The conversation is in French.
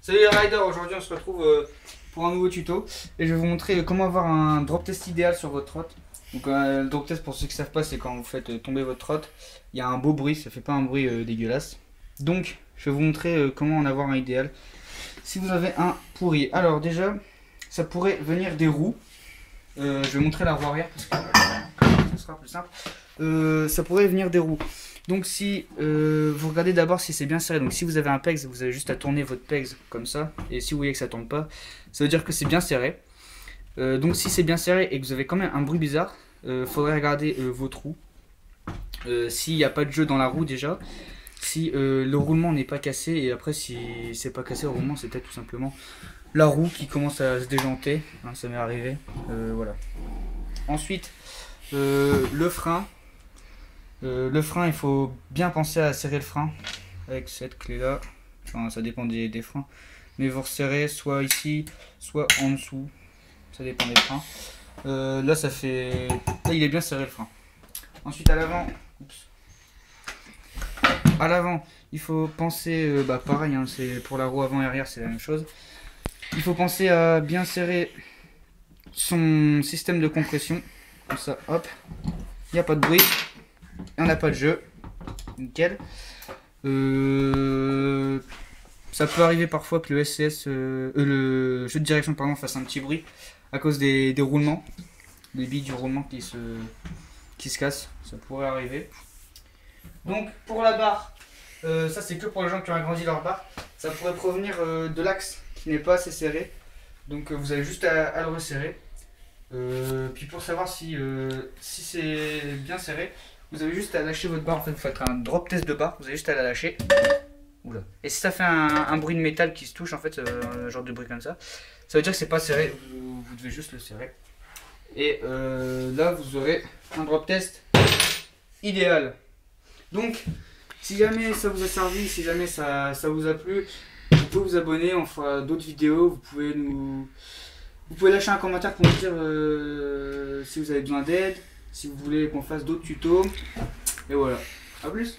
Salut les riders, aujourd'hui on se retrouve pour un nouveau tuto et je vais vous montrer comment avoir un drop test idéal sur votre trotte. Donc le drop test, pour ceux qui ne savent pas, c'est quand vous faites tomber votre trotte, il y a un beau bruit, ça fait pas un bruit dégueulasse. Donc je vais vous montrer comment en avoir un idéal si vous avez un pourri. Alors déjà, ça pourrait venir des roues. Je vais montrer la roue arrière parce que ce sera plus simple. Ça pourrait venir des roues. Donc si vous regardez d'abord si c'est bien serré, donc si vous avez un pegs, vous avez juste à tourner votre pegs comme ça, et si vous voyez que ça tourne pas, ça veut dire que c'est bien serré. Donc si c'est bien serré et que vous avez quand même un bruit bizarre, faudrait regarder vos trous. S'il n'y a pas de jeu dans la roue déjà, si le roulement n'est pas cassé, et après si c'est pas cassé le roulement, c'est peut-être tout simplement la roue qui commence à se déjanter, hein, ça m'est arrivé, voilà. Ensuite, le frein. Le frein, il faut bien penser à serrer le frein avec cette clé là, enfin ça dépend des freins, mais vous resserrez soit ici soit en dessous, ça dépend des freins. Là ça fait, là il est bien serré le frein. Ensuite à l'avant, il faut penser, pareil hein, c'est pour la roue avant et arrière, c'est la même chose. Il faut penser à bien serrer son système de compression, comme ça, hop, il n'y a pas de bruit. On n'a pas de jeu, nickel. Ça peut arriver parfois que le SCS, le jeu de direction pardon, fasse un petit bruit à cause des roulements, des billes du roulement qui se cassent, ça pourrait arriver. Donc pour la barre, ça c'est que pour les gens qui ont agrandi leur barre, ça pourrait provenir de l'axe qui n'est pas assez serré, donc vous avez juste à le resserrer. Puis pour savoir si c'est bien serré, vous avez juste à lâcher votre barre. En fait, vous faites un drop test de barre, vous avez juste à la lâcher. Oula. Et si ça fait un bruit de métal qui se touche, en fait, un genre de bruit comme ça veut dire que c'est pas serré, vous devez juste le serrer. Et là, vous aurez un drop test idéal. Donc, si jamais ça vous a servi, si jamais ça vous a plu, vous pouvez vous abonner, on fera d'autres vidéos, vous pouvez lâcher un commentaire pour me dire si vous avez besoin d'aide, si vous voulez qu'on fasse d'autres tutos. Et voilà. A plus.